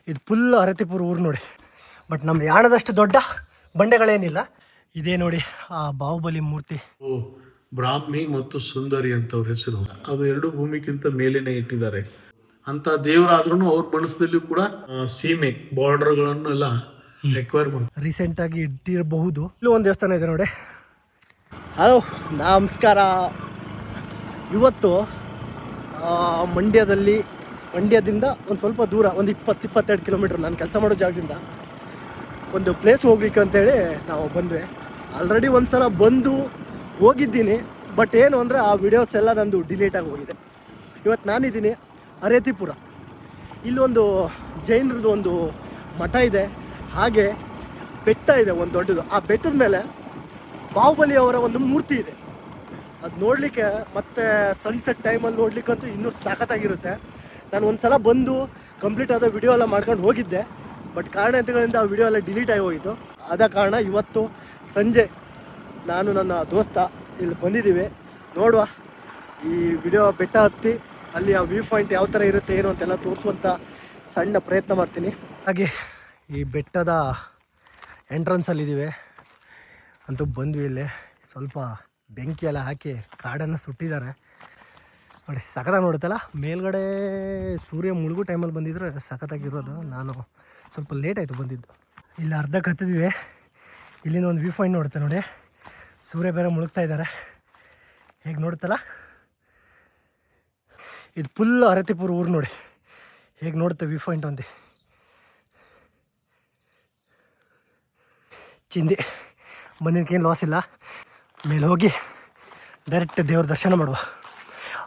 ಇದು ಫುಲ್ ಅರತಿಪುರ ಊರು ನೋಡಿ. ಬಟ್ ನಮ್ಮ ಯಾಣದಷ್ಟು ದೊಡ್ಡ ಬಂಡೆಗಳೇನಿಲ್ಲ. ಇದೇ ನೋಡಿ ಆ ಬಾಹುಬಲಿ ಮೂರ್ತಿ. ಬ್ರಾಹ್ಮಿ ಮತ್ತು ಸುಂದರಿ ಅಂತ ಅವ್ರ ಹೆಸರು. ಅದು ಎರಡು ಭೂಮಿಗಿಂತ ಮೇಲೇನೆ ಇಟ್ಟಿದ್ದಾರೆ ಅಂತ ದೇವರಾದ್ರೂ ಅವ್ರ ಮನಸ್ಸಲ್ಲಿ ಕೂಡ ಸೀಮೆ ಬಾರ್ಡರ್ಗಳನ್ನೆಲ್ಲ ರಿಕ್ವೈರ್ ಮಾಡ್ತಾರೆ. ರೀಸೆಂಟ್ ಆಗಿ ಇಟ್ಟಿರಬಹುದು. ಇಲ್ಲೂ ಒಂದು ದೇವಸ್ಥಾನ ಇದೆ ನೋಡಿ. ಹಲೋ, ನಮಸ್ಕಾರ. ಇವತ್ತು ಮಂಡ್ಯದಿಂದ ಒಂದು ಸ್ವಲ್ಪ ದೂರ, ಒಂದು 20-22 ಕಿಲೋಮೀಟ್ರ್ ನಾನು ಕೆಲಸ ಮಾಡೋ ಜಾಗದಿಂದ ಒಂದು ಪ್ಲೇಸ್ ಹೋಗ್ಲಿಕ್ಕೆ ಅಂತೇಳಿ ನಾವು ಬಂದ್ವಿ. ಆಲ್ರೆಡಿ ಒಂದು ಸಲ ಬಂದು ಹೋಗಿದ್ದೀನಿ. ಬಟ್ ಏನು ಅಂದರೆ ಆ ವಿಡಿಯೋಸ್ ಎಲ್ಲ ನಂದು ಡಿಲೀಟ್ ಆಗಿ ಹೋಗಿದೆ. ಇವತ್ತು ನಾನಿದ್ದೀನಿ ಅರೇತಿಪುರ. ಇಲ್ಲೊಂದು ಜೈನರದ್ದು ಒಂದು ಮಠ ಇದೆ, ಹಾಗೆ ಬೆಟ್ಟ ಇದೆ ಒಂದು ದೊಡ್ಡದು. ಆ ಬೆಟ್ಟದ ಮೇಲೆ ಬಾಹುಬಲಿ ಅವರ ಒಂದು ಮೂರ್ತಿ ಇದೆ. ಅದು ನೋಡಲಿಕ್ಕೆ ಮತ್ತು ಸನ್ಸೆಟ್ ಟೈಮಲ್ಲಿ ನೋಡ್ಲಿಕ್ಕಂತೂ ಇನ್ನೂ ಸಖತ್ತಾಗಿರುತ್ತೆ. ನಾನು ಒಂದು ಸಲ ಬಂದು ಕಂಪ್ಲೀಟ್ ಆದ ವಿಡಿಯೋ ಎಲ್ಲ ಮಾಡ್ಕೊಂಡು ಹೋಗಿದ್ದೆ. ಬಟ್ ಕಾರಣಗಳಿಂದ ಆ ವಿಡಿಯೋ ಎಲ್ಲ ಡಿಲೀಟ್ ಆಗಿ ಹೋಗಿತ್ತು. ಆದ ಕಾರಣ ಇವತ್ತು ಸಂಜೆ ನಾನು ನನ್ನ ದೋಸ್ತ ಇಲ್ಲಿ ಬಂದಿದ್ದೀವಿ. ನೋಡುವ, ಈ ವಿಡಿಯೋ ಬೆಟ್ಟ ಹತ್ತಿ ಅಲ್ಲಿ ಆ ವ್ಯೂ ಪಾಯಿಂಟ್ ಯಾವ ಥರ ಇರುತ್ತೆ ಏನು ಅಂತೆಲ್ಲ ತೋರಿಸುವಂಥ ಸಣ್ಣ ಪ್ರಯತ್ನ ಮಾಡ್ತೀನಿ. ಹಾಗೆ ಈ ಬೆಟ್ಟದ ಎಂಟ್ರೆನ್ಸಲ್ಲಿದ್ದೀವಿ ಅಂತೂ ಬಂದ್ವಿ. ಇಲ್ಲಿ ಸ್ವಲ್ಪ ಬೆಂಕಿ ಎಲ್ಲ ಹಾಕಿ ಕಾಡನ್ನು ಸುಟ್ಟಿದ್ದಾರೆ ನೋಡಿ. ಸಖತ್ತಾಗಿ ನೋಡುತ್ತಲ್ಲ. ಮೇಲ್ಗಡೆ ಸೂರ್ಯ ಮುಳುಗು ಟೈಮಲ್ಲಿ ಬಂದಿದ್ರೆ ಸಖತ್ತಾಗಿರೋದು. ನಾನು ಸ್ವಲ್ಪ ಲೇಟ್ ಆಯಿತು ಬಂದಿದ್ದು. ಇಲ್ಲಿ ಅರ್ಧಕ್ಕೆ ಹತ್ತಿದ್ವಿ. ಇಲ್ಲಿಂದ ಒಂದು ವ್ಯೂ ಪಾಯಿಂಟ್ ನೋಡುತ್ತೆ ನೋಡಿ. ಸೂರ್ಯ ಬೇರೆ ಮುಳುಗ್ತಾ ಇದ್ದಾರೆ. ಹೇಗೆ ನೋಡುತ್ತಲ್ಲ. ಇದು ಫುಲ್ ಅರತಿಪುರ ಊರು ನೋಡಿ. ಹೇಗೆ ನೋಡುತ್ತೆ ವ್ಯೂ ಪಾಯಿಂಟ್ ಒಂದು. ಚಿಂದಿ ಬಂದಿದ್ದಕ್ಕೇನು ಲಾಸ್ ಇಲ್ಲ. ಮೇಲೆ ಹೋಗಿ ಡೈರೆಕ್ಟ್ ದೇವ್ರ ದರ್ಶನ ಮಾಡುವ.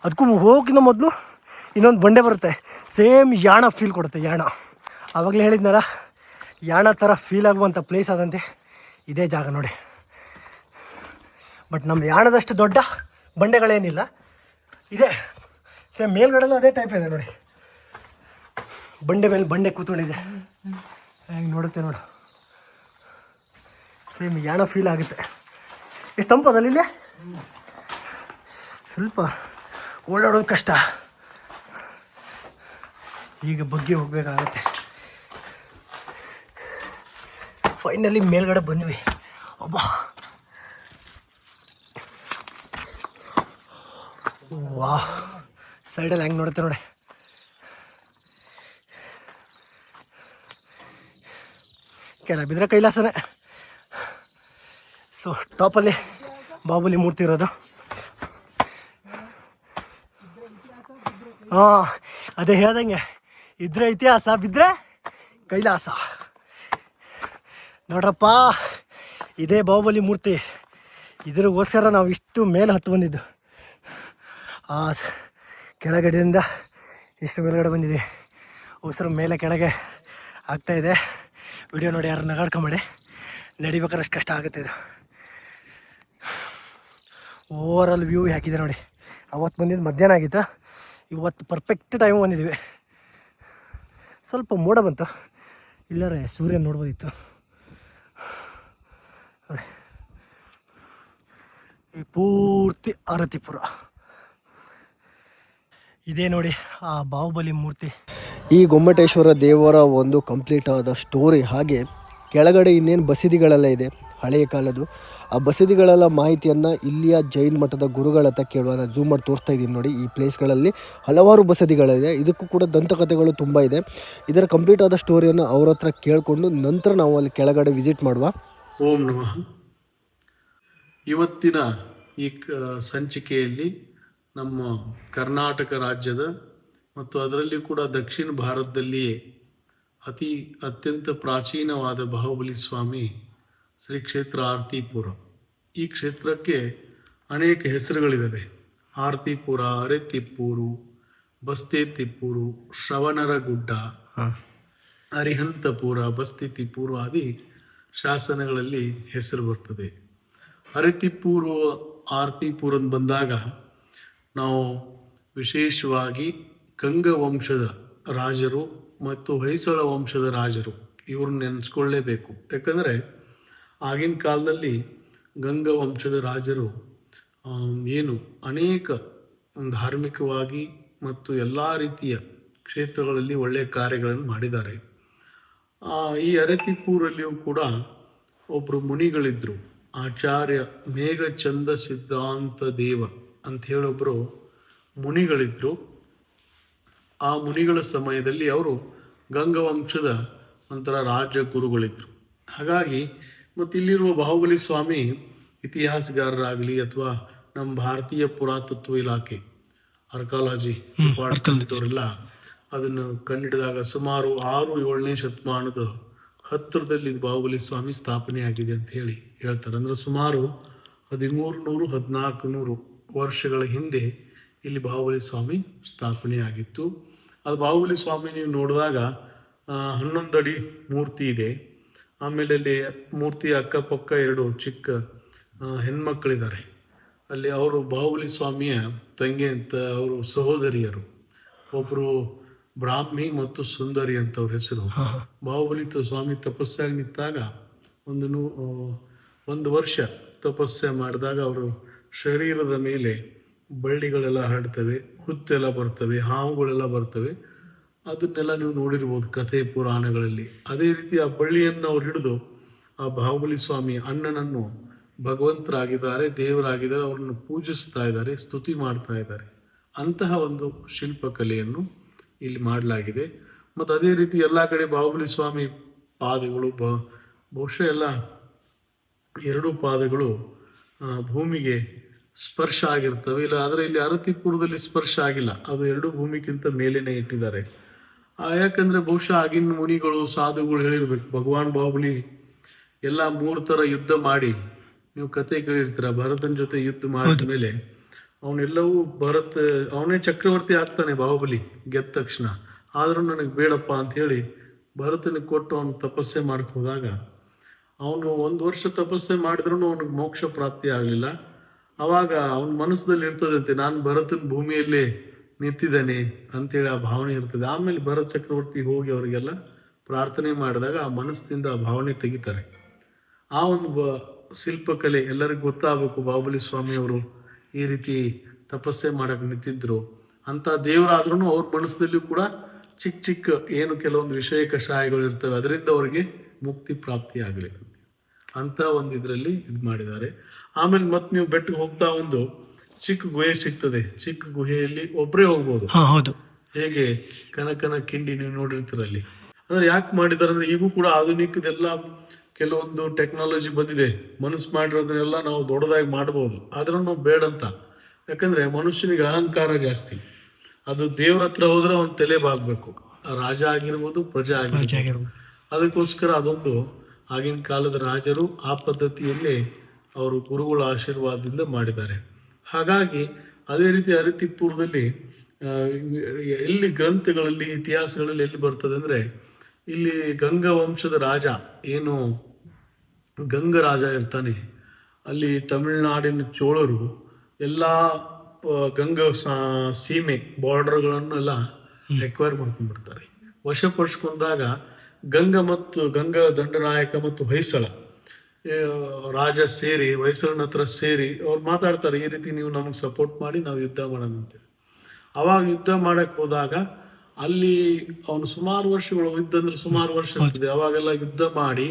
ಅದಕ್ಕೂ ಹೋಗಿನ ಮೊದಲು ಇನ್ನೊಂದು ಬಂಡೆ ಬರುತ್ತೆ, ಸೇಮ್ ಯಾಣ ಫೀಲ್ ಕೊಡುತ್ತೆ. ಯಾಣ ಆವಾಗಲೇ ಹೇಳಿದ್ನಲ್ಲ, ಯಾಣ ಥರ ಫೀಲ್ ಆಗುವಂಥ ಪ್ಲೇಸ್ ಅದಂತೆ ಇದೇ ಜಾಗ ನೋಡಿ. ಬಟ್ ನಮ್ಮ ಯಾಣದಷ್ಟು ದೊಡ್ಡ ಬಂಡೆಗಳೇನಿಲ್ಲ. ಇದೆ ಸೇಮ್ ಮೇಲ್ಗಡೆಲ್ಲ ಅದೇ ಟೈಪ್ ಇದೆ ನೋಡಿ. ಬಂಡೆ ಮೇಲೆ ಬಂಡೆ ಕೂತ್ಕೊಂಡಿದೆ. ಹೆಂಗೆ ನೋಡುತ್ತೆ ನೋಡು. ಸೇಮ್ ಯಾಣ ಫೀಲ್ ಆಗುತ್ತೆ. ಎಷ್ಟು ತಂಪದಲ್ಲಿ ಇಲ್ಲೇ. ಸ್ವಲ್ಪ ಓಡಾಡೋದು ಕಷ್ಟ. ಈಗ ಬಗ್ಗೆ ಹೋಗಬೇಕಾಗತ್ತೆ. ಫೈನಲಿ ಮೇಲ್ಗಡೆ ಬಂದ್ವಿ. ಒಬ್ಬ ವಾ, ಸೈಡಲ್ಲಿ ಹೆಂಗೆ ನೋಡುತ್ತೆ ನೋಡಿ. ಕೆಳಗೆ ಬಿದ್ದರೆ ಕೈಲಾಸನೇ. ಸೊ ಟಾಪಲ್ಲಿ ಬಾಹುಬಲಿ ಮೂರ್ತಿ ಇರೋದು. ಹಾಂ, ಅದೇ ಹೇಳ್ದಂಗೆ, ಇದ್ರೆ ಇತಿಹಾಸ, ಬಿದ್ದರೆ ಕೈಲಾಸ. ನೋಡ್ರಪ್ಪ, ಇದೇ ಬಾಹುಬಲಿ ಮೂರ್ತಿ. ಇದ್ರಿಗೋಸ್ಕರ ನಾವು ಇಷ್ಟು ಮೇಲೆ ಹತ್ತು ಬಂದಿದ್ದು. ಆ ಕೆಳಗಡೆಯಿಂದ ಇಷ್ಟು ಮೇಲ್ಗಡೆ ಬಂದಿದ್ದೀವಿ. ಉಸಿರು ಮೇಲೆ ಕೆಳಗೆ ಆಗ್ತಾಯಿದೆ. ವಿಡಿಯೋ ನೋಡಿ ಯಾರು ನಗಾಡ್ಕೊಂಬೇಡಿ. ನಡಿಬೇಕಾದ್ರೆ ಅಷ್ಟು ಕಷ್ಟ ಆಗುತ್ತೆ. ಇದು ಓವರಾಲ್ ವ್ಯೂ ಹಾಕಿದೆ ನೋಡಿ. ಅವತ್ತು ಬಂದಿದ್ದು ಮಧ್ಯಾಹ್ನ ಆಗಿತ್ತು. ಇವತ್ತು ಪರ್ಫೆಕ್ಟ್ ಟೈಮ್ ಬಂದಿದ್ದೀವಿ. ಸ್ವಲ್ಪ ಮೋಡ ಬಂತು, ಇಲ್ಲರೆ ಸೂರ್ಯ ನೋಡ್ಬೋದಿತ್ತು. ಈ ಪೂರ್ತಿ ಅರತಿಪುರ ಇದೇ ನೋಡಿ ಆ ಬಾಹುಬಲಿ ಮೂರ್ತಿ. ಈ ಗೊಮ್ಮಟೇಶ್ವರ ದೇವರ ಒಂದು ಕಂಪ್ಲೀಟ್ ಆದ ಸ್ಟೋರಿ. ಹಾಗೆ ಕೆಳಗಡೆ ಇನ್ನೇನು ಬಸದಿಗಳೆಲ್ಲ ಇದೆ ಹಳೆಯ ಕಾಲದ್ದು. ಆ ಬಸದಿಗಳೆಲ್ಲ ಮಾಹಿತಿಯನ್ನು ಇಲ್ಲಿಯ ಜೈನ್ ಮಠದ ಗುರುಗಳ ಹತ್ರ ಕೇಳುವ. ನಾನು ಝೂಮ್ ಮಾಡಿ ತೋರಿಸ್ತಾ ಇದ್ದೀನಿ ನೋಡಿ. ಈ ಪ್ಲೇಸ್ಗಳಲ್ಲಿ ಹಲವಾರು ಬಸದಿಗಳಿದೆ. ಇದಕ್ಕೂ ಕೂಡ ದಂತಕಥೆಗಳು ತುಂಬ ಇದೆ. ಇದರ ಕಂಪ್ಲೀಟ್ ಆದ ಸ್ಟೋರಿಯನ್ನು ಅವ್ರ ಹತ್ರ ಕೇಳಿಕೊಂಡು ನಂತರ ನಾವು ಅಲ್ಲಿ ಕೆಳಗಡೆ ವಿಸಿಟ್ ಮಾಡುವ. ಓಂ ನಮಃ. ಇವತ್ತಿನ ಈ ಸಂಚಿಕೆಯಲ್ಲಿ ನಮ್ಮ ಕರ್ನಾಟಕ ರಾಜ್ಯದ ಮತ್ತು ಅದರಲ್ಲಿ ಕೂಡ ದಕ್ಷಿಣ ಭಾರತದಲ್ಲಿಯೇ ಅತ್ಯಂತ ಪ್ರಾಚೀನವಾದ ಬಾಹುಬಲಿ ಸ್ವಾಮಿ ಶ್ರೀ ಕ್ಷೇತ್ರ ಆರ್ತಿಪುರ. ಈ ಕ್ಷೇತ್ರಕ್ಕೆ ಅನೇಕ ಹೆಸರುಗಳಿದ್ದಾವೆ. ಆರ್ತಿಪುರ, ಅರೆತಿಪ್ಪೂರು, ಬಸ್ತಿತಿಪ್ಪೂರು, ಶ್ರವಣರಗುಡ್ಡ, ಅರಿಹಂತಪುರ, ಬಸ್ತಿತಿಪ್ಪೂರು ಆದಿ ಶಾಸನಗಳಲ್ಲಿ ಹೆಸರು ಬರ್ತದೆ. ಅರೆತಿಪ್ಪೂರು, ಆರ್ತಿಪುರ ಬಂದಾಗ ನಾವು ವಿಶೇಷವಾಗಿ ಗಂಗ ವಂಶದ ರಾಜರು ಮತ್ತು ಹೊಯ್ಸಳ ವಂಶದ ರಾಜರು ಇವ್ರನ್ನ ನೆನೆಸ್ಕೊಳ್ಳೇಬೇಕು. ಯಾಕಂದರೆ ಆಗಿನ ಕಾಲದಲ್ಲಿ ಗಂಗ ವಂಶದ ರಾಜರು ಏನು ಅನೇಕ ಧಾರ್ಮಿಕವಾಗಿ ಮತ್ತು ಎಲ್ಲ ರೀತಿಯ ಕ್ಷೇತ್ರಗಳಲ್ಲಿ ಒಳ್ಳೆಯ ಕಾರ್ಯಗಳನ್ನು ಮಾಡಿದ್ದಾರೆ. ಈ ಅರತಿಪೂರಲ್ಲಿಯೂ ಕೂಡ ಒಬ್ಬರು ಮುನಿಗಳಿದ್ರು. ಆಚಾರ್ಯ ಮೇಘಚಂದ ಸಿದ್ಧಾಂತ ದೇವ ಅಂತ ಹೇಳೊಬ್ಬರು ಮುನಿಗಳಿದ್ರು. ಆ ಮುನಿಗಳ ಸಮಯದಲ್ಲಿ ಅವರು ಗಂಗವಂಶದ ಒಂಥರ ರಾಜ ಗುರುಗಳಿದ್ರು. ಹಾಗಾಗಿ ಮತ್ತು ಇಲ್ಲಿರುವ ಬಾಹುಬಲಿ ಸ್ವಾಮಿ ಇತಿಹಾಸಗಾರರಾಗಲಿ ಅಥವಾ ನಮ್ಮ ಭಾರತೀಯ ಪುರಾತತ್ವ ಇಲಾಖೆ ಆರ್ಕಾಲಜಿ ಡಿಪಾರ್ಟ್ಮೆಂಟ್ ಅವರೆಲ್ಲ ಅದನ್ನು ಕಂಡಿಡಿದಾಗ ಸುಮಾರು 6-7ನೇ ಶತಮಾನದ ಹತ್ತಿರದಲ್ಲಿ ಬಾಹುಬಲಿ ಸ್ವಾಮಿ ಸ್ಥಾಪನೆಯಾಗಿದೆ ಅಂತ ಹೇಳ್ತಾರೆ. ಅಂದರೆ ಸುಮಾರು 1300-1400 ವರ್ಷಗಳ ಹಿಂದೆ ಇಲ್ಲಿ ಬಾಹುಬಲಿ ಸ್ವಾಮಿ ಸ್ಥಾಪನೆಯಾಗಿತ್ತು. ಅದು ಬಾಹುಬಲಿ ಸ್ವಾಮಿ ನೀವು ನೋಡಿದಾಗ 11 ಅಡಿ ಮೂರ್ತಿ ಇದೆ. ಆಮೇಲೆ ಅಲ್ಲಿ ಮೂರ್ತಿಯ ಅಕ್ಕಪಕ್ಕ 2 ಚಿಕ್ಕ ಹೆಣ್ಮಕ್ಳಿದ್ದಾರೆ. ಅಲ್ಲಿ ಅವರು ಬಾಹುಬಲಿ ಸ್ವಾಮಿಯ ತಂಗಿ ಅಂತ ಅವರು ಸಹೋದರಿಯರು, ಒಬ್ಬರು ಬ್ರಾಹ್ಮಿ ಮತ್ತು ಸುಂದರಿ ಅಂತ ಅವ್ರ ಹೆಸರು. ಬಾಹುಬಲಿ ಸ್ವಾಮಿ ತಪಸ್ಸಾಗಿ ನಿಂತಾಗ ಒಂದು ವರ್ಷ ತಪಸ್ಸೆ ಮಾಡಿದಾಗ ಅವರು ಶರೀರದ ಮೇಲೆ ಬಳ್ಳಿಗಳೆಲ್ಲ ಹರಡ್ತವೆ, ಹುತ್ತೆಲ್ಲ ಬರ್ತವೆ, ಹಾವುಗಳೆಲ್ಲ ಬರ್ತವೆ. ಅದನ್ನೆಲ್ಲ ನೀವು ನೋಡಿರ್ಬೋದು ಕಥೆ ಪುರಾಣಗಳಲ್ಲಿ. ಅದೇ ರೀತಿ ಆ ಬಳ್ಳಿಯನ್ನು ಅವ್ರು ಹಿಡಿದು ಆ ಬಾಹುಬಲಿ ಸ್ವಾಮಿ ಅಣ್ಣನನ್ನು ಭಗವಂತರಾಗಿದ್ದಾರೆ, ದೇವರಾಗಿದ್ದಾರೆ, ಅವ್ರನ್ನು ಪೂಜಿಸ್ತಾ ಇದ್ದಾರೆ, ಸ್ತುತಿ ಮಾಡ್ತಾ ಇದ್ದಾರೆ. ಅಂತಹ ಒಂದು ಶಿಲ್ಪಕಲೆಯನ್ನು ಇಲ್ಲಿ ಮಾಡಲಾಗಿದೆ. ಮತ್ತು ಅದೇ ರೀತಿ ಎಲ್ಲ ಕಡೆ ಬಾಹುಬಲಿ ಸ್ವಾಮಿ ಪಾದಗಳು ಬಹುಶಃ ಎಲ್ಲ 2 ಪಾದಗಳು ಭೂಮಿಗೆ ಸ್ಪರ್ಶ ಆಗಿರ್ತವೆ. ಇಲ್ಲ ಆದರೆ ಇಲ್ಲಿ ಅರತಿಪುರದಲ್ಲಿ ಸ್ಪರ್ಶ ಆಗಿಲ್ಲ, ಅದು 2 ಭೂಮಿಗಿಂತ ಮೇಲೇನೆ ಇಟ್ಟಿದ್ದಾರೆ. ಯಾಕಂದರೆ ಬಹುಶಃ ಆಗಿನ ಮುನಿಗಳು ಸಾಧುಗಳು ಹೇಳಿರ್ಬೇಕು, ಭಗವಾನ್ ಬಾಹುಬಲಿ ಎಲ್ಲ 3 ಥರ ಯುದ್ಧ ಮಾಡಿ, ನೀವು ಕತೆ ಕೇಳಿರ್ತೀರ, ಭರತನ ಜೊತೆ ಯುದ್ಧ ಮಾಡಿದ ಮೇಲೆ ಅವನೆಲ್ಲವೂ ಅವನೇ ಚಕ್ರವರ್ತಿ ಆಗ್ತಾನೆ ಬಾಹುಬಲಿ ಗೆದ್ದ ತಕ್ಷಣ. ಆದರೂ ನನಗೆ ಬೇಡಪ್ಪ ಅಂಥೇಳಿ ಭರತನಿಗೆ ಕೊಟ್ಟು ಅವನು ತಪಸ್ಸೆ ಮಾಡಕ್ಕೆ ಹೋದಾಗ ಅವನು 1 ವರ್ಷ ತಪಸ್ಸೆ ಮಾಡಿದ್ರೂ ಅವನಿಗೆ ಮೋಕ್ಷ ಪ್ರಾಪ್ತಿ ಆಗಲಿಲ್ಲ. ಆವಾಗ ಅವನ ಮನಸ್ಸಲ್ಲಿ ಇರ್ತದಂತೆ, ನಾನು ಭರತನ ಭೂಮಿಯಲ್ಲೇ ನಿಂತಿದ್ದಾನೆ ಅಂತೇಳಿ ಆ ಭಾವನೆ ಇರ್ತದೆ. ಆಮೇಲೆ ಭರತ ಚಕ್ರವರ್ತಿ ಹೋಗಿ ಅವರಿಗೆಲ್ಲ ಪ್ರಾರ್ಥನೆ ಮಾಡಿದಾಗ ಆ ಮನಸ್ಸಿನಿಂದ ಆ ಭಾವನೆ ತೆಗಿತಾರೆ. ಆ ಒಂದು ಶಿಲ್ಪಕಲೆ ಎಲ್ಲರಿಗೂ ಗೊತ್ತಾಗಬೇಕು. ಬಾಹುಬಲಿ ಸ್ವಾಮಿಯವರು ಈ ರೀತಿ ತಪಸ್ಸೆ ಮಾಡೋಕ್ಕೆ ನಿಂತಿದ್ರು ಅಂತ ದೇವರಾದ್ರೂ ಅವ್ರ ಮನಸ್ಸದಲ್ಲೂ ಕೂಡ ಚಿಕ್ಕ ಏನು ಕೆಲವೊಂದು ವಿಷಯ ಕಷಾಯಗಳು ಇರ್ತವೆ, ಅದರಿಂದ ಅವರಿಗೆ ಮುಕ್ತಿ ಪ್ರಾಪ್ತಿ ಆಗಲಿಕ್ಕೆ ಅಂತ ಒಂದು ಇದರಲ್ಲಿ ಇದು ಮಾಡಿದ್ದಾರೆ. ಆಮೇಲೆ ಮತ್ತೆ ನೀವು ಬೆಟ್ಟಕ್ಕೆ ಹೋಗ್ತಾ ಒಂದು ಚಿಕ್ಕ ಗುಹೆ ಸಿಗ್ತದೆ. ಚಿಕ್ಕ ಗುಹೆಯಲ್ಲಿ ಒಬ್ಬರೇ ಹೋಗ್ಬೋದು. ಹೇಗೆ ಕನಕನ ಕಿಂಡಿ ನೀವು ನೋಡಿರ್ತೀರಲ್ಲಿ. ಅಂದ್ರೆ ಯಾಕೆ ಮಾಡಿದ್ದಾರೆ ಅಂದ್ರೆ ಈಗೂ ಕೂಡ ಆಧುನಿಕದೆಲ್ಲ ಕೆಲವೊಂದು ಟೆಕ್ನಾಲಜಿ ಬಂದಿದೆ. ಮನಸ್ಸು ಮಾಡಿರೋದನ್ನೆಲ್ಲ ನಾವು ದೊಡ್ಡದಾಗಿ ಮಾಡ್ಬೋದು, ಆದ್ರೂ ಬೇಡಂತ. ಯಾಕಂದ್ರೆ ಮನುಷ್ಯನಿಗೆ ಅಹಂಕಾರ ಜಾಸ್ತಿ. ಅದು ದೇವ್ರ ಹತ್ರ ಹೋದ್ರೆ ಅವ್ನ ತಲೆ ಬಾಗ್ಬೇಕು, ರಾಜ ಆಗಿರ್ಬೋದು, ಪ್ರಜಾ ಆಗಿರ್ಬೋದು. ಅದಕ್ಕೋಸ್ಕರ ಅದೊಂದು ಆಗಿನ ಕಾಲದ ರಾಜರು ಆ ಪದ್ಧತಿಯಲ್ಲೇ ಅವರು ಗುರುಗಳ ಆಶೀರ್ವಾದದಿಂದ ಮಾಡಿದ್ದಾರೆ. ಹಾಗಾಗಿ ಅದೇ ರೀತಿ ಅರತಿಪುರದಲ್ಲಿ ಎಲ್ಲಿ ಗ್ರಂಥಗಳಲ್ಲಿ ಇತಿಹಾಸಗಳಲ್ಲಿ ಎಲ್ಲಿ ಬರ್ತದೆ ಅಂದರೆ, ಇಲ್ಲಿ ಗಂಗ ವಂಶದ ರಾಜ ಏನು ಗಂಗ ರಾಜ ಇರ್ತಾನೆ, ಅಲ್ಲಿ ತಮಿಳುನಾಡಿನ ಚೋಳರು ಎಲ್ಲ ಗಂಗ ಸೀಮೆ ಬಾರ್ಡರ್ಗಳನ್ನು ಎಲ್ಲ ಎಕ್ವೈರ್ ಮಾಡ್ಕೊಂಡ್ಬಿಡ್ತಾರೆ. ವಶಪಡಿಸ್ಕೊಂಡಾಗ ಗಂಗ ದಂಡನಾಯಕ ಮತ್ತು ಹೊಯ್ಸಳ ರಾಜ ಸೇರಿ ಹೊಯ್ಸಳನ ಹತ್ರ ಸೇರಿ ಅವ್ರು ಮಾತಾಡ್ತಾರೆ, ಈ ರೀತಿ ನೀವು ನಮಗೆ ಸಪೋರ್ಟ್ ಮಾಡಿ ನಾವು ಯುದ್ಧ ಮಾಡೋಣ ಅಂತೇಳಿ. ಅವಾಗ ಯುದ್ಧ ಮಾಡಕ್ಕೆ ಹೋದಾಗ ಅಲ್ಲಿ ಅವನು ಸುಮಾರು ವರ್ಷಗಳು ಯುದ್ಧ ಅಂದ್ರೆ ಸುಮಾರು ವರ್ಷ ಇರ್ತದೆ. ಅವಾಗೆಲ್ಲ ಯುದ್ಧ ಮಾಡಿ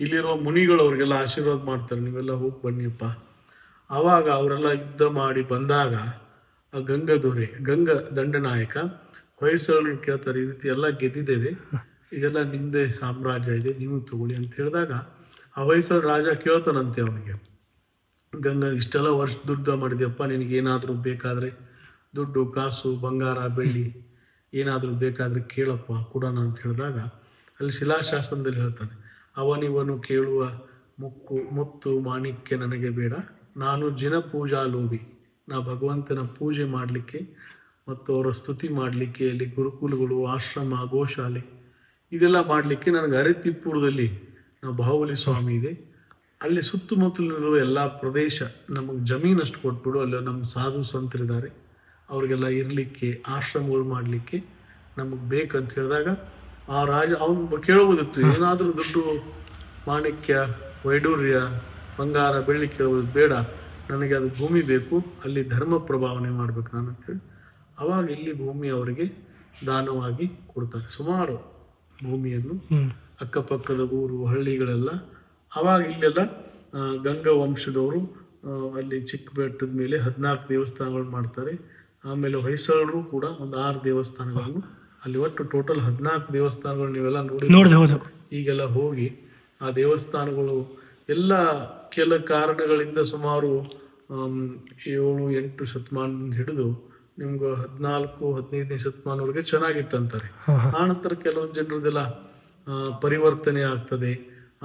ಇಲ್ಲಿರುವ ಮುನಿಗಳು ಅವ್ರಿಗೆಲ್ಲ ಆಶೀರ್ವಾದ ಮಾಡ್ತಾರೆ, ನೀವೆಲ್ಲ ಹೋಗಿ ಬನ್ನಿಯಪ್ಪ. ಆವಾಗ ಅವರೆಲ್ಲ ಯುದ್ಧ ಮಾಡಿ ಬಂದಾಗ ಆ ಗಂಗ ದಂಡನಾಯಕ ಹೊಯ್ಸಳರು ಕೇಳ್ತಾರೆ, ಈ ರೀತಿ ಎಲ್ಲ ಗೆದ್ದಿದ್ದೇವೆ, ಇದೆಲ್ಲ ನಿಮ್ಮದೇ ಸಾಮ್ರಾಜ್ಯ ಇದೆ, ನೀವು ತಗೊಳ್ಳಿ ಅಂತ ಹೇಳಿದಾಗ ಆ ಹೊಯ್ಸಳ ರಾಜ ಕೇಳ್ತಾನಂತೆ ಅವನಿಗೆ, ಗಂಗ ಇಷ್ಟೆಲ್ಲ ವರ್ಷ ದುಡ್ಡು ಮಾಡಿದ್ಯಪ್ಪ, ನಿನಗೇನಾದರೂ ಬೇಕಾದರೆ ದುಡ್ಡು ಕಾಸು ಬಂಗಾರ ಬೆಳ್ಳಿ ಏನಾದರೂ ಬೇಕಾದರೆ ಕೇಳಪ್ಪ ಕೊಡೋಣ ಅಂತ ಹೇಳಿದಾಗ ಅಲ್ಲಿ ಶಿಲಾಶಾಸನದಲ್ಲಿ ಹೇಳ್ತಾನೆ, ಅವನಿವನು ಕೇಳುವ ಮುತ್ತು ಮಾಣಿಕ್ಯ ನನಗೆ ಬೇಡ, ನಾನು ಜಿನ ಪೂಜಾ ಲೋಭಿ. ನಾ ಭಗವಂತನ ಪೂಜೆ ಮಾಡಲಿಕ್ಕೆ ಮತ್ತು ಅವರ ಸ್ತುತಿ ಮಾಡಲಿಕ್ಕೆ, ಅಲ್ಲಿ ಗುರುಕುಲಗಳು, ಆಶ್ರಮ, ಗೋಶಾಲೆ ಇದೆಲ್ಲ ಮಾಡಲಿಕ್ಕೆ ನನಗೆ ಅರತಿಪುರದಲ್ಲಿ ನಾವು ಬಾಹುಬಲಿ ಸ್ವಾಮಿ ಇದೆ, ಅಲ್ಲಿ ಸುತ್ತಮುತ್ತಲಿರುವ ಎಲ್ಲ ಪ್ರದೇಶ ನಮಗೆ ಜಮೀನಷ್ಟು ಕೊಟ್ಬಿಡು, ಅಲ್ಲಿ ನಮ್ಮ ಸಾಧು ಸಂತರಿದ್ದಾರೆ, ಅವ್ರಿಗೆಲ್ಲ ಇರಲಿಕ್ಕೆ ಆಶ್ರಮಗಳು ಮಾಡಲಿಕ್ಕೆ ನಮಗೆ ಬೇಕಂತ ಹೇಳಿದಾಗ ಆ ರಾಜ ಅವನು ಕೇಳಬಹುದಿತ್ತು, ಏನಾದರೂ ದುಡ್ಡು ಮಾಣಿಕ್ಯ ವೈಡೂರ್ಯ ಬಂಗಾರ ಬೆಳ್ಳಿ ಕೇಳಬಹುದು, ಬೇಡ ನನಗೆ ಅದು ಭೂಮಿ ಬೇಕು, ಅಲ್ಲಿ ಧರ್ಮ ಪ್ರಭಾವನೆ ಮಾಡ್ಬೇಕು ನಾನು ಅಂತೇಳಿ ಅವಾಗ ಇಲ್ಲಿ ಭೂಮಿ ಅವರಿಗೆ ದಾನವಾಗಿ ಕೊಡ್ತಾರೆ. ಸುಮಾರು ಭೂಮಿಯನ್ನು ಅಕ್ಕಪಕ್ಕದ ಊರು ಹಳ್ಳಿಗಳೆಲ್ಲ ಆವಾಗ ಇಲ್ಲೆಲ್ಲ ಗಂಗಾ ವಂಶದವರು ಅಲ್ಲಿ ಚಿಕ್ಕ ಬೆಟ್ಟದ ಮೇಲೆ 14 ದೇವಸ್ಥಾನಗಳು ಮಾಡ್ತಾರೆ. ಆಮೇಲೆ ಹೊಯ್ಸಳರು ಕೂಡ ಒಂದು 6 ದೇವಸ್ಥಾನಗಳನ್ನು, ಅಲ್ಲಿ ಒಟ್ಟು ಟೋಟಲ್ 14 ದೇವಸ್ಥಾನಗಳು ನೀವೆಲ್ಲ ನೋಡಿ ಈಗೆಲ್ಲ ಹೋಗಿ ಆ ದೇವಸ್ಥಾನಗಳು ಎಲ್ಲ ಕೆಲ ಕಾರಣಗಳಿಂದ ಸುಮಾರು 7-8 ಶತಮಾನದಿಂದ ಹಿಡಿದು ನಿಮ್ಗೆ 14-15ನೇ ಶತಮಾನವರೆಗೆ ಚೆನ್ನಾಗಿತ್ತಂತಾರೆ. ಆನಂತರ ಕೆಲವೊಂದು ಜನರದೆಲ್ಲ ಪರಿವರ್ತನೆ ಆಗ್ತದೆ,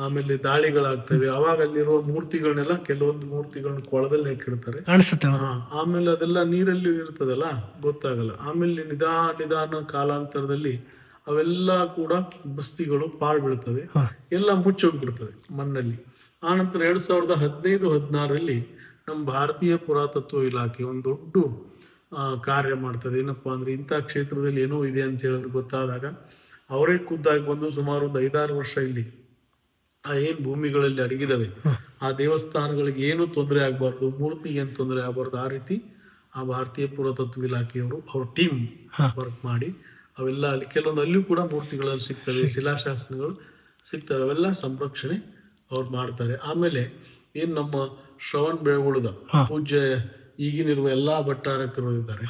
ಆಮೇಲೆ ದಾಳಿಗಳಾಗ್ತವೆ. ಅವಾಗ ಅಲ್ಲಿರುವ ಮೂರ್ತಿಗಳನ್ನೆಲ್ಲ ಕೆಲವೊಂದು ಮೂರ್ತಿಗಳನ್ನ ಕೊಳದಲ್ಲಿ ಹಾಕಿಡ್ತಾರೆ ಕಾಣಿಸುತ್ತೆ. ಆಮೇಲೆ ಅದೆಲ್ಲ ನೀರಲ್ಲಿ ಇರ್ತದಲ್ಲ, ಗೊತ್ತಾಗಲ್ಲ. ಆಮೇಲೆ ನಿಧಾನ ಕಾಲಾಂತರದಲ್ಲಿ ಅವೆಲ್ಲ ಕೂಡ ಬಸ್ತಿಗಳು ಪಾಳು ಬೀಳ್ತವೆ, ಎಲ್ಲ ಮುಚ್ಚೋಗ್ಬಿಡ್ತವೆ ಮಣ್ಣಲ್ಲಿ. ಆನಂತರ 2015-16ರಲ್ಲಿ ನಮ್ಮ ಭಾರತೀಯ ಪುರಾತತ್ವ ಇಲಾಖೆ ಒಂದು ದೊಡ್ಡ ಕಾರ್ಯ ಮಾಡ್ತದೆ. ಏನಪ್ಪಾ ಅಂದ್ರೆ ಇಂಥ ಕ್ಷೇತ್ರದಲ್ಲಿ ಏನೋ ಇದೆ ಅಂತ ಹೇಳಿದ್ರೆ ಗೊತ್ತಾದಾಗ ಅವರೇ ಖುದ್ದಾಗಿ ಬಂದು ಸುಮಾರು ಒಂದು 5-6 ವರ್ಷ ಇಲ್ಲಿ ಏನು ಭೂಮಿಗಳಲ್ಲಿ ಅಡಗಿದಾವೆ ಆ ದೇವಸ್ಥಾನಗಳಿಗೆ ಏನು ತೊಂದರೆ ಆಗಬಾರ್ದು, ಮೂರ್ತಿಗೆ ಏನು ತೊಂದರೆ ಆಗಬಾರ್ದು, ಆ ರೀತಿ ಆ ಭಾರತೀಯ ಪುರಾತತ್ವ ಇಲಾಖೆಯವರು ಅವ್ರ ಟೀಮ್ ವರ್ಕ್ ಮಾಡಿ ಅವೆಲ್ಲ ಅಲ್ಲಿ ಕೆಲವೊಂದು ಅಲ್ಲಿಯೂ ಕೂಡ ಮೂರ್ತಿಗಳಲ್ಲಿ ಸಿಗ್ತವೆ, ಶಿಲಾಶಾಸನಗಳು ಸಿಗ್ತವೆ, ಅವೆಲ್ಲ ಸಂರಕ್ಷಣೆ ಅವ್ರು ಮಾಡ್ತಾರೆ. ಆಮೇಲೆ ಏನು ನಮ್ಮ ಶ್ರವಣ್ ಬೆಳಗೊಳದ ಪೂಜ್ಯ ಈಗಿನಿರುವ ಎಲ್ಲಾ ಭಟ್ಟಾರಕರು ಇದ್ದಾರೆ,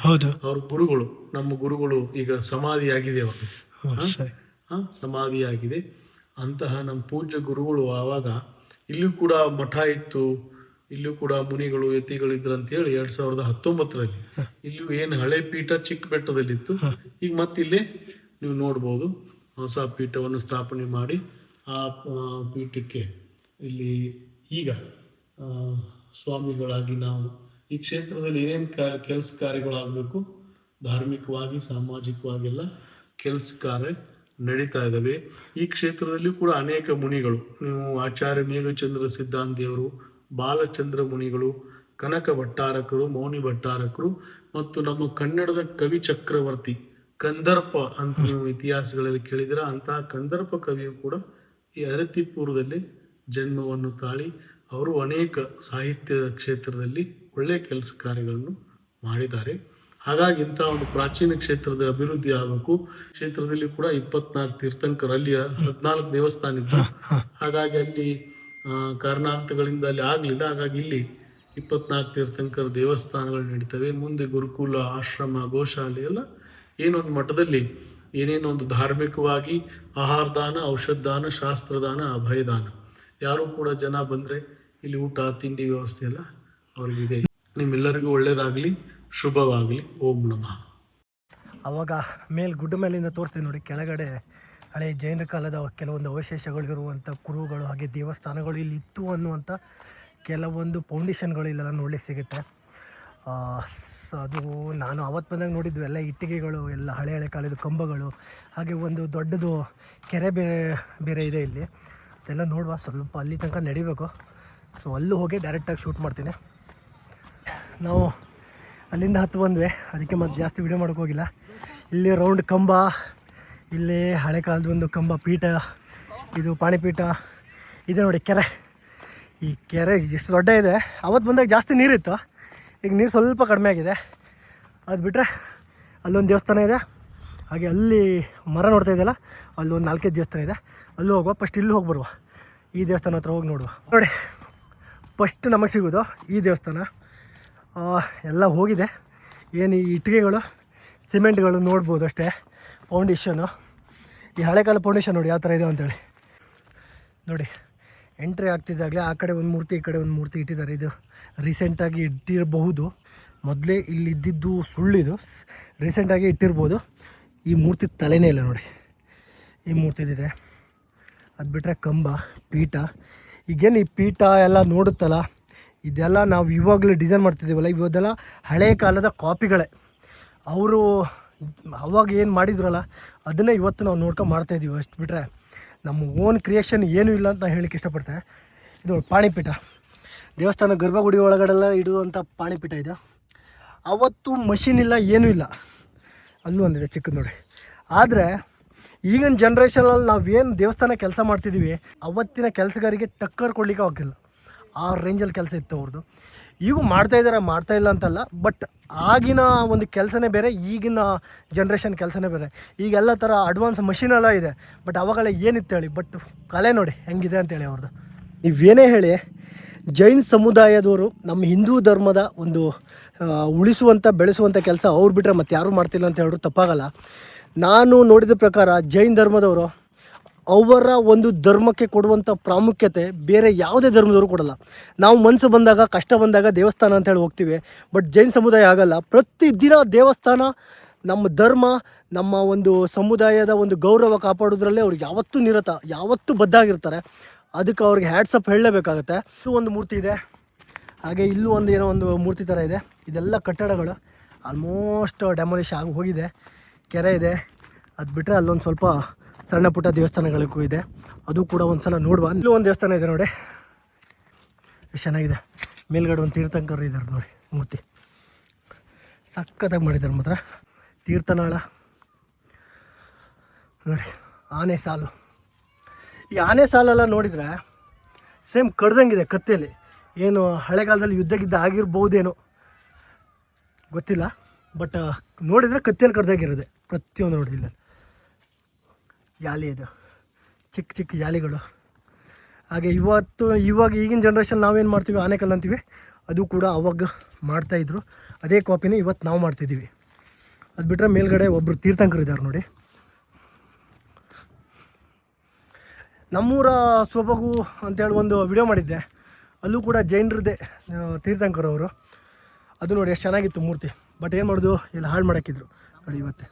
ಅವ್ರ ಗುರುಗಳು, ನಮ್ಮ ಗುರುಗಳು ಈಗ ಸಮಾಧಿಯಾಗಿದೆ, ಅವರು ಸಮಾಧಿಯಾಗಿದೆ. ಅಂತಹ ನಮ್ಮ ಪೂಜ್ಯ ಗುರುಗಳು ಆವಾಗ ಇಲ್ಲೂ ಕೂಡ ಮಠ ಇತ್ತು, ಇಲ್ಲೂ ಕೂಡ ಮುನಿಗಳು ಯತಿಗಳು ಇದ್ರು ಅಂತೇಳಿ 2019ರಲ್ಲಿ ಇಲ್ಲೂ ಏನು ಹಳೆ ಪೀಠ ಚಿಕ್ಕ ಬೆಟ್ಟದಲ್ಲಿತ್ತು, ಈಗ ಮತ್ತಿಲ್ಲೇ ನೀವು ನೋಡ್ಬೋದು ಹೊಸ ಪೀಠವನ್ನು ಸ್ಥಾಪನೆ ಮಾಡಿ ಆ ಪೀಠಕ್ಕೆ ಇಲ್ಲಿ ಈಗ ಸ್ವಾಮಿಗಳಾಗಿ ನಾವು ಈ ಕ್ಷೇತ್ರದಲ್ಲಿ ಏನೇನು ಕೆಲಸ ಕಾರ್ಯಗಳಾಗಬೇಕು, ಧಾರ್ಮಿಕವಾಗಿ ಸಾಮಾಜಿಕವಾಗೆಲ್ಲ ಕೆಲಸ ಕಾರ್ಯ ನಡೀತಾ ಇದ್ದಾವೆ. ಈ ಕ್ಷೇತ್ರದಲ್ಲಿ ಕೂಡ ಅನೇಕ ಮುನಿಗಳು, ನೀವು ಆಚಾರ್ಯ ಮೇಘಚಂದ್ರ ಸಿದ್ಧಾಂತಿಯವರು, ಬಾಲಚಂದ್ರ ಮುನಿಗಳು, ಕನಕ ಭಟ್ಟಾರಕರು, ಮೌನಿ ಭಟ್ಟಾರಕರು ಮತ್ತು ನಮ್ಮ ಕನ್ನಡದ ಕವಿ ಚಕ್ರವರ್ತಿ ಕಂದರ್ಪ ಅಂತ ನೀವು ಇತಿಹಾಸಗಳಲ್ಲಿ ಕೇಳಿದಿರ, ಅಂತಹ ಕಂದರ್ಪ ಕವಿಯು ಕೂಡ ಈ ಅರತಿಪುರದಲ್ಲಿ ಜನ್ಮವನ್ನು ತಾಳಿ ಅವರು ಅನೇಕ ಸಾಹಿತ್ಯದ ಕ್ಷೇತ್ರದಲ್ಲಿ ಒಳ್ಳೆಯ ಕೆಲಸ ಕಾರ್ಯಗಳನ್ನು ಮಾಡಿದ್ದಾರೆ. ಹಾಗಾಗಿ ಇಂಥ ಒಂದು ಪ್ರಾಚೀನ ಕ್ಷೇತ್ರದ ಅಭಿವೃದ್ಧಿ ಆಗಬೇಕು. ಕ್ಷೇತ್ರದಲ್ಲಿ ಕೂಡ 24 ತೀರ್ಥಂಕರು, ಅಲ್ಲಿ 14 ದೇವಸ್ಥಾನ ಇತ್ತು, ಹಾಗಾಗಿ ಅಲ್ಲಿ ಕಾರಣಾಂತಗಳಿಂದ ಅಲ್ಲಿ ಆಗಲಿಲ್ಲ. ಹಾಗಾಗಿ ಇಲ್ಲಿ 24 ತೀರ್ಥಂಕರ ದೇವಸ್ಥಾನಗಳು ನಡೀತವೆ. ಮುಂದೆ ಗುರುಕುಲ, ಆಶ್ರಮ, ಗೋಶಾಲೆ ಎಲ್ಲ ಏನೊಂದು ಮಠದಲ್ಲಿ ಏನೇನೋ ಒಂದು ಧಾರ್ಮಿಕವಾಗಿ ಆಹಾರದಾನ, ಔಷಧದಾನ, ಶಾಸ್ತ್ರದಾನ, ಅಭಯದಾನ, ಯಾರೂ ಕೂಡ ಜನ ಬಂದರೆ ಇಲ್ಲಿ ಊಟ ತಿಂಡಿ ವ್ಯವಸ್ಥೆ ಎಲ್ಲ ಅವ್ರಿಗಿದೆ. ನಿಮ್ಮೆಲ್ಲರಿಗೂ ಒಳ್ಳೆಯದಾಗಲಿ, ಶುಭವಾಗಲಿ. ಓಂ ನಮಃ. ಅವಾಗ ಗುಡ್ಡ ಮೇಲಿಂದ ತೋರಿಸ್ತೀವಿ ನೋಡಿ, ಕೆಳಗಡೆ ಹಳೆ ಜೈನ ಕಾಲದ ಕೆಲವೊಂದು ಅವಶೇಷಗಳಿರುವಂಥ ಕುರುಗಳು ಹಾಗೆ ದೇವಸ್ಥಾನಗಳು ಇಲ್ಲಿ ಇತ್ತು ಅನ್ನುವಂಥ ಕೆಲವೊಂದು ಫೌಂಡೇಶನ್ಗಳು ಇಲ್ಲೆಲ್ಲ ನೋಡ್ಲಿಕ್ಕೆ ಸಿಗುತ್ತೆ. ಅದು ನಾನು ಅವತ್ತು ಬಂದಾಗ ನೋಡಿದ್ವಿ, ಎಲ್ಲ ಇಟ್ಟಿಗೆಗಳು, ಎಲ್ಲ ಹಳೆ ಕಾಲದ ಕಂಬಗಳು, ಹಾಗೆ ಒಂದು ದೊಡ್ಡದು ಕೆರೆ ಬೇರೆ ಇದೆ ಇಲ್ಲಿ. ಅದೆಲ್ಲ ನೋಡುವ, ಸ್ವಲ್ಪ ಅಲ್ಲಿ ತನಕ ನಡಿಬೇಕು. ಸೊ ಅಲ್ಲೂ ಹೋಗಿ ಡೈರೆಕ್ಟಾಗಿ ಶೂಟ್ ಮಾಡ್ತೀನಿ. ನಾವು ಅಲ್ಲಿಂದ ಹತ್ತು ಬಂದ್ವಿ, ಅದಕ್ಕೆ ಮತ್ತೆ ಜಾಸ್ತಿ ವಿಡಿಯೋ ಮಾಡೋಕ್ಕೆ ಹೋಗಿಲ್ಲ. ಇಲ್ಲಿ ರೌಂಡ್ ಕಂಬ, ಇಲ್ಲಿ ಹಳೆ ಕಾಲದ ಒಂದು ಕಂಬ ಪೀಠ, ಇದು ಪಾಣಿಪೀಠ ಇದೆ ನೋಡಿ. ಕೆರೆ, ಈ ಕೆರೆ ಎಷ್ಟು ದೊಡ್ಡ ಇದೆ. ಅವತ್ತು ಬಂದಾಗ ಜಾಸ್ತಿ ನೀರಿತ್ತು, ಈಗ ನೀರು ಸ್ವಲ್ಪ ಕಡಿಮೆ ಆಗಿದೆ. ಅದು ಬಿಟ್ಟರೆ ಅಲ್ಲೊಂದು ದೇವಸ್ಥಾನ ಇದೆ, ಹಾಗೆ ಅಲ್ಲಿ ಮರ ನೋಡ್ತಾ ಇದೆಯಲ್ಲ, ಅಲ್ಲೊಂದು 4-5 ದೇವಸ್ಥಾನ ಇದೆ. ಅಲ್ಲೂ ಹೋಗುವ. ಫಸ್ಟ್ ಇಲ್ಲಿ ಹೋಗಿ ಬರುವ, ಈ ದೇವಸ್ಥಾನ ಹತ್ರ ಹೋಗಿ ನೋಡುವ. ನೋಡಿ, ಫಸ್ಟ್ ನಮಗೆ ಸಿಗೋದು ಈ ದೇವಸ್ಥಾನ. ಎಲ್ಲ ಹೋಗಿದೆ. ಏನು ಈ ಇಟ್ಟಿಗೆಗಳು, ಸಿಮೆಂಟ್ಗಳು ನೋಡ್ಬೋದು ಅಷ್ಟೇ. ಫೌಂಡೇಶನು, ಈ ಹಳೆಕಾಲ ಫೌಂಡೇಶನ್ ನೋಡಿ ಯಾವ ಥರ ಇದೆ ಅಂತೇಳಿ. ನೋಡಿ, ಎಂಟ್ರಿ ಆಗ್ತಿದ್ದಾಗಲೇ ಆ ಕಡೆ ಒಂದು ಮೂರ್ತಿ, ಈ ಕಡೆ ಒಂದು ಮೂರ್ತಿ ಇಟ್ಟಿದ್ದಾರೆ. ಇದು ರೀಸೆಂಟಾಗಿ ಇಟ್ಟಿರಬಹುದು, ಮೊದಲೇ ಇಲ್ಲಿ ಇದ್ದಿದ್ದು ಸುಳ್ಳಿದು, ರೀಸೆಂಟಾಗಿ ಇಟ್ಟಿರ್ಬೋದು. ಈ ಮೂರ್ತಿ ತಲೆನೇ ಇಲ್ಲ ನೋಡಿ, ಈ ಮೂರ್ತಿದಿದೆ. ಅದು ಬಿಟ್ಟರೆ ಕಂಬ, ಪೀಠ. ಈಗೇನು ಈ ಪೀಠ ಎಲ್ಲ ನೋಡುತ್ತಲ್ಲ, ಇದೆಲ್ಲ ನಾವು ಇವಾಗಲೂ ಡಿಸೈನ್ ಮಾಡ್ತಿದ್ದೀವಲ್ಲ, ಇವದೆಲ್ಲ ಹಳೆಯ ಕಾಲದ ಕಾಪಿಗಳೇ. ಅವರು ಅವಾಗ ಏನು ಮಾಡಿದ್ರಲ್ಲ ಅದನ್ನೇ ಇವತ್ತು ನಾವು ನೋಡ್ಕೊಂಡು ಮಾಡ್ತಾಯಿದ್ದೀವಿ. ಅಷ್ಟು ಬಿಟ್ಟರೆ ನಮ್ಮ ಓನ್ ಕ್ರಿಯೇಷನ್ ಏನೂ ಇಲ್ಲ ಅಂತ ನಾನು ಹೇಳಕ್ಕೆ ಇಷ್ಟಪಡ್ತೇನೆ. ಇದು ಪಾಣಿಪೀಠ, ದೇವಸ್ಥಾನ ಗರ್ಭಗುಡಿ ಒಳಗಡೆಲ್ಲ ಇಡುವಂಥ ಪಾಣಿಪೀಠ ಇದು. ಅವತ್ತು ಮಷಿನ್ ಇಲ್ಲ, ಏನೂ ಇಲ್ಲ. ಅಲ್ಲೂ ಒಂದಿದೆ ಚಿಕ್ಕದು ನೋಡಿ. ಆದರೆ ಈಗಿನ ಜನ್ರೇಷನಲ್ಲಿ ನಾವೇನು ದೇವಸ್ಥಾನ ಕೆಲಸ ಮಾಡ್ತಿದ್ದೀವಿ, ಅವತ್ತಿನ ಕೆಲಸಗಾರಿಗೆ ಟಕ್ಕರ್ ಕೊಡಲಿಕ್ಕೆ ಆಗಿಲ್ಲ. ಆ ರೇಂಜಲ್ಲಿ ಕೆಲಸ ಇತ್ತು ಅವ್ರದ್ದು. ಈಗೂ ಮಾಡ್ತಾ ಇಲ್ಲ ಅಂತಲ್ಲ, ಬಟ್ ಆಗಿನ ಒಂದು ಕೆಲಸನೇ ಬೇರೆ, ಈಗಿನ ಜನ್ರೇಷನ್ ಕೆಲಸನೇ ಬೇರೆ. ಈಗೆಲ್ಲ ಥರ ಅಡ್ವಾನ್ಸ್ ಮಷಿನೆಲ್ಲ ಇದೆ, ಬಟ್ ಅವಾಗೆಲ್ಲ ಏನಿತ್ತು ಹೇಳಿ, ಬಟ್ ಕಲೆ ನೋಡಿ ಹೆಂಗಿದೆ ಅಂತೇಳಿ ಅವ್ರದ್ದು. ನೀವೇನೇ ಹೇಳಿ, ಜೈನ್ ಸಮುದಾಯದವರು ನಮ್ಮ ಹಿಂದೂ ಧರ್ಮದ ಒಂದು ಉಳಿಸುವಂಥ ಬೆಳೆಸುವಂಥ ಕೆಲಸ ಅವ್ರು ಬಿಟ್ಟರೆ ಮತ್ತೆ ಯಾರೂ ಮಾಡ್ತಿಲ್ಲ ಅಂತ ಹೇಳಿದ್ರು ತಪ್ಪಾಗಲ್ಲ. ನಾನು ನೋಡಿದ ಪ್ರಕಾರ ಜೈನ್ ಧರ್ಮದವರು ಅವರ ಒಂದು ಧರ್ಮಕ್ಕೆ ಕೊಡುವಂಥ ಪ್ರಾಮುಖ್ಯತೆ ಬೇರೆ ಯಾವುದೇ ಧರ್ಮದವರು ಕೊಡಲ್ಲ. ನಾವು ಮನಸ್ಸು ಬಂದಾಗ, ಕಷ್ಟ ಬಂದಾಗ ದೇವಸ್ಥಾನ ಅಂತೇಳಿ ಹೋಗ್ತೀವಿ, ಬಟ್ ಜೈನ್ ಸಮುದಾಯ ಆಗಲ್ಲ. ಪ್ರತಿದಿನ ದೇವಸ್ಥಾನ, ನಮ್ಮ ಧರ್ಮ, ನಮ್ಮ ಒಂದು ಸಮುದಾಯದ ಒಂದು ಗೌರವ ಕಾಪಾಡೋದ್ರಲ್ಲೇ ಅವ್ರಿಗೆ ಯಾವತ್ತೂ ನಿರತ, ಯಾವತ್ತೂ ಬದ್ಧಾಗಿರ್ತಾರೆ. ಅದಕ್ಕೆ ಅವ್ರಿಗೆ ಹ್ಯಾಟ್ಸಪ್ ಹೇಳಲೇಬೇಕಾಗತ್ತೆ. ಇಲ್ಲೂ ಒಂದು ಮೂರ್ತಿ ಇದೆ, ಹಾಗೆ ಇಲ್ಲೂ ಒಂದು ಏನೋ ಒಂದು ಮೂರ್ತಿ ಥರ ಇದೆ. ಇದೆಲ್ಲ ಕಟ್ಟಡಗಳು ಆಲ್ಮೋಸ್ಟ್ ಡೆಮಾಲಿಷ್ ಆಗಿ ಹೋಗಿದೆ. ಕೆರೆ ಇದೆ, ಅದು ಬಿಟ್ಟರೆ ಅಲ್ಲೊಂದು ಸ್ವಲ್ಪ ಸಣ್ಣ ಪುಟ್ಟ ದೇವಸ್ಥಾನಗಳಿಗೂ ಇದೆ, ಅದು ಕೂಡ ಒಂದು ಸಲ ನೋಡುವ. ಇಲ್ಲೂ ಒಂದು ದೇವಸ್ಥಾನ ಇದೆ ನೋಡಿ, ಎಷ್ಟು ಚೆನ್ನಾಗಿದೆ. ಮೇಲ್ಗಡೆ ಒಂದು ತೀರ್ಥಂಕರು ಇದ್ದಾರೆ ನೋಡಿ, ಮೂರ್ತಿ ಸಖತ್ತಾಗಿ ಮಾಡಿದ್ದಾರೆ ಮಾತ್ರ. ತೀರ್ಥನಾಳ ನೋಡಿ, ಆನೆ ಸಾಲು. ಈ ಆನೆ ಸಾಲೆಲ್ಲ ನೋಡಿದರೆ ಸೇಮ್ ಕಡ್ದಂಗಿದೆ ಕತ್ತಿಯಲ್ಲಿ. ಏನು ಹಳೆಗಾಲದಲ್ಲಿ ಯುದ್ಧ ಗಿದ್ದ ಆಗಿರ್ಬೋದೇನೋ ಗೊತ್ತಿಲ್ಲ, ಬಟ್ ನೋಡಿದರೆ ಕತ್ತಿಯಲ್ಲಿ ಕಡ್ದಾಗಿರೋದೆ ಪ್ರತಿಯೊಂದು ನೋಡಿ. ಇಲ್ಲ ಯಾಲಿ ಇದು, ಚಿಕ್ಕ ಚಿಕ್ಕ ಯಾಲಿಗಳು. ಹಾಗೆ ಇವಾಗ ಈಗಿನ ಜನ್ರೇಷನ್ ನಾವೇನು ಮಾಡ್ತೀವಿ, ಆನೆಕಲ್ಲು ಅಂತೀವಿ, ಅದು ಕೂಡ ಅವಾಗ ಮಾಡ್ತಾಯಿದ್ರು. ಅದೇ ಕಾಪಿನೇ ಇವತ್ತು ನಾವು ಮಾಡ್ತಿದ್ದೀವಿ. ಅದು ಬಿಟ್ಟರೆ ಮೇಲ್ಗಡೆ ಒಬ್ಬರು ತೀರ್ಥಂಕರು ಇದ್ದಾರೆ ನೋಡಿ. ನಮ್ಮೂರ ಸೊಬಗು ಅಂತೇಳಿ ಒಂದು ವಿಡಿಯೋ ಮಾಡಿದ್ದೆ, ಅಲ್ಲೂ ಕೂಡ ಜೈನರದ್ದೇ ತೀರ್ಥಂಕರು ಅವರು. ಅದು ನೋಡಿ ಎಷ್ಟು ಚೆನ್ನಾಗಿತ್ತು ಮೂರ್ತಿ, ಬಟ್ ಏನು ಮಾಡೋದು, ಎಲ್ಲ ಹಾಳು ಮಾಡೋಕ್ಕಿದ್ರು ನೋಡಿ. ಇವತ್ತೇ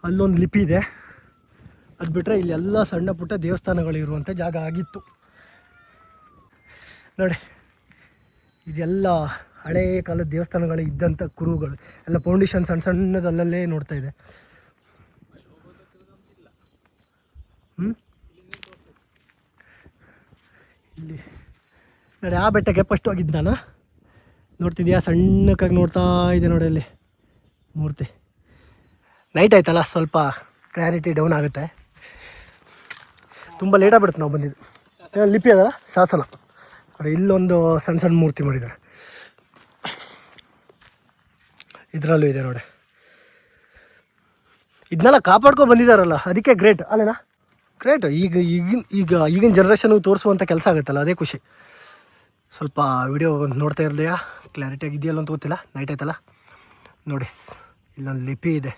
ಅಲ್ಲೊಂದು ಲಿಪಿ ಇದೆ. ಅದು ಬಿಟ್ಟರೆ ಇಲ್ಲೆಲ್ಲ ಸಣ್ಣ ಪುಟ್ಟ ದೇವಸ್ಥಾನಗಳು ಇರುವಂಥ ಜಾಗ ಆಗಿತ್ತು ನೋಡಿ. ಇದೆಲ್ಲ ಹಳೇ ಕಾಲದ ದೇವಸ್ಥಾನಗಳು ಇದ್ದಂಥ ಕುರುಹುಗಳು ಎಲ್ಲ ಫೌಂಡೇಶನ್ ಸಣ್ಣ ಸಣ್ಣದಲ್ಲೇ ನೋಡ್ತಾ ಇದೆ. ಇಲ್ಲಿ ನೋಡಿ, ಆ ಬೆಟ್ಟಕ್ಕೆ ಫಸ್ಟ್ ಹೋಗಿದ್ದು ನಾನು. ನೋಡ್ತಿದ್ಯಾ, ಸಣ್ಣಕ್ಕಾಗಿ ನೋಡ್ತಾ ಇದೆ ನೋಡಿ ಅಲ್ಲಿ ಮೂರ್ತಿ. ನೈಟ್ ಆಯ್ತಲ್ಲ, ಸ್ವಲ್ಪ ಕ್ಲಾರಿಟಿ ಡೌನ್ ಆಗುತ್ತೆ. ತುಂಬ ಲೇಟ್ ಆಗಿಬಿಡುತ್ತೆ ನಾವು ಬಂದಿದ್ದು. ಲಿಪಿ ಅದಲ್ಲ, ಶಾಸನ ನೋಡಿ, ಇಲ್ಲೊಂದು ಸಣ್ಣ ಸಣ್ಣ ಮೂರ್ತಿ ಮಾಡಿದ್ದಾರೆ. ಇದರಲ್ಲೂ ಇದೆ ನೋಡಿ. ಇದನ್ನೆಲ್ಲ ಕಾಪಾಡ್ಕೊಂಡು ಬಂದಿದ್ದಾರಲ್ಲ, ಅದಕ್ಕೆ ಗ್ರೇಟ್ ಅಲ್ಲೇನಾ? ಗ್ರೇಟ್. ಈಗಿನ ಜನ್ರೇಷನ್ಗೆ ತೋರಿಸುವಂಥ ಕೆಲಸ ಆಗುತ್ತಲ್ಲ, ಅದೇ ಖುಷಿ. ಸ್ವಲ್ಪ ವಿಡಿಯೋ ನೋಡ್ತಾ ಇರಲಿಯಾ, ಕ್ಲಾರಿಟಿಯಾಗಿ ಇದೆಯಲ್ಲ ಅಂತ ಗೊತ್ತಿಲ್ಲ, ನೈಟ್ ಆಯ್ತಲ್ಲ ನೋಡಿ. ಇಲ್ಲೊಂದು ಲಿಪಿ ಇದೆ.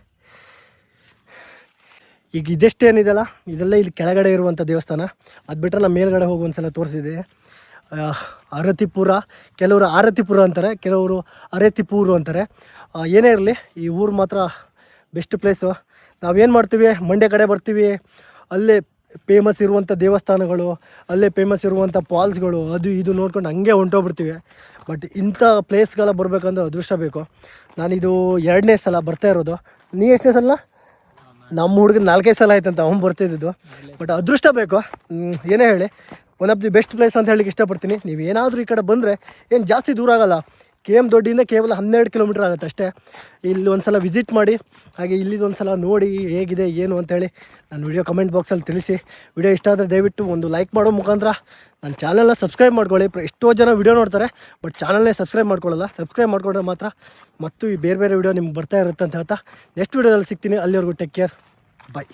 ಈಗ ಇದೆಷ್ಟೇನಿದೆಯಲ್ಲ, ಇದೆಲ್ಲ ಇಲ್ಲಿ ಕೆಳಗಡೆ ಇರುವಂಥ ದೇವಸ್ಥಾನ. ಅದು ಬಿಟ್ಟರೆ ನಾನು ಮೇಲ್ಗಡೆ ಹೋಗಿ ಒಂದು ಸಲ ತೋರಿಸಿದೆ. ಅರತಿಪುರ, ಕೆಲವರು ಆರತಿಪುರ ಅಂತಾರೆ, ಕೆಲವರು ಅರೆತಿಪೂರು ಅಂತಾರೆ. ಏನೇ ಇರಲಿ, ಈ ಊರು ಮಾತ್ರ ಬೆಸ್ಟ್ ಪ್ಲೇಸು. ನಾವೇನು ಮಾಡ್ತೀವಿ, ಮಂಡ್ಯ ಕಡೆ ಬರ್ತೀವಿ, ಅಲ್ಲೇ ಫೇಮಸ್ ಇರುವಂಥ ದೇವಸ್ಥಾನಗಳು, ಅಲ್ಲೇ ಫೇಮಸ್ ಇರುವಂಥ ಫಾಲ್ಸ್ಗಳು, ಅದು ಇದು ನೋಡ್ಕೊಂಡು ಹಂಗೆ ಹೊಂಟೋಗ್ಬಿಡ್ತೀವಿ. ಬಟ್ ಇಂಥ ಪ್ಲೇಸ್ಗೆಲ್ಲ ಬರಬೇಕಂದ್ರೆ ಅದೃಷ್ಟ ಬೇಕು. ನಾನಿದು 2ನೇ ಸಲ ಬರ್ತಾ ಇರೋದು. ನೀ ಎಷ್ಟನೇ ಸಲ? ನಮ್ಮ ಹುಡುಗನ 4-5 ಸಲ ಆಯ್ತಂತ ಅವ್ನು ಬರ್ತಿದ್ದು. ಬಟ್ ಅದೃಷ್ಟ ಬೇಕು. ಏನೇ ಹೇಳಿ, one of the best place ಅಂತ ಹೇಳಲಿಕ್ಕೆ ಇಷ್ಟಪಡ್ತೀನಿ. ನೀವು ಏನಾದರೂ ಈ ಕಡೆ ಬಂದರೆ ಏನು ಜಾಸ್ತಿ ದೂರ ಆಗೋಲ್ಲ, KM ದೊಡ್ಡಿಯಿಂದ ಕೇವಲ 12 ಕಿಲೋಮೀಟ್ರ್ ಆಗುತ್ತೆ ಅಷ್ಟೇ. ಇಲ್ಲಿ ಒಂದು ಸಲ ವಿಸಿಟ್ ಮಾಡಿ, ಹಾಗೆ ಇಲ್ಲಿದೊಂದು ಸಲ ನೋಡಿ ಹೇಗಿದೆ ಏನು ಅಂತೇಳಿ ನಾನು ವಿಡಿಯೋ ಕಮೆಂಟ್ ಬಾಕ್ಸಲ್ಲಿ ತಿಳಿಸಿ. ವಿಡಿಯೋ ಇಷ್ಟ ಆದರೆ ದಯವಿಟ್ಟು ಒಂದು ಲೈಕ್ ಮಾಡೋ ಮುಖಾಂತರ ನನ್ನ ಚಾನಲ್ನ ಸಬ್ಸ್ಕ್ರೈಬ್ ಮಾಡ್ಕೊಳ್ಳಿ. ಎಷ್ಟೋ ಜನ ವಿಡಿಯೋ ನೋಡ್ತಾರೆ, ಬಟ್ ಚಾನಲ್ನೇ ಸಬ್ಸ್ಕ್ರೈಬ್ ಮಾಡ್ಕೊಳ್ಳಲ್ಲ. ಸಬ್ಸ್ಕ್ರೈಬ್ ಮಾಡ್ಕೊಂಡ್ರೆ ಮಾತ್ರ ಮತ್ತು ಈ ಬೇರೆ ಬೇರೆ ವಿಡಿಯೋ ನಿಮ್ಗೆ ಬರ್ತಾ ಇರುತ್ತೆ ಅಂತ ಹೇಳ್ತಾ ನೆಕ್ಸ್ಟ್ ವಿಡಿಯೋದಲ್ಲಿ ಸಿಗ್ತೀನಿ. ಅಲ್ಲಿವರೆಗೂ ಟೇಕ್ ಕೇರ್, ಬಾಯ್.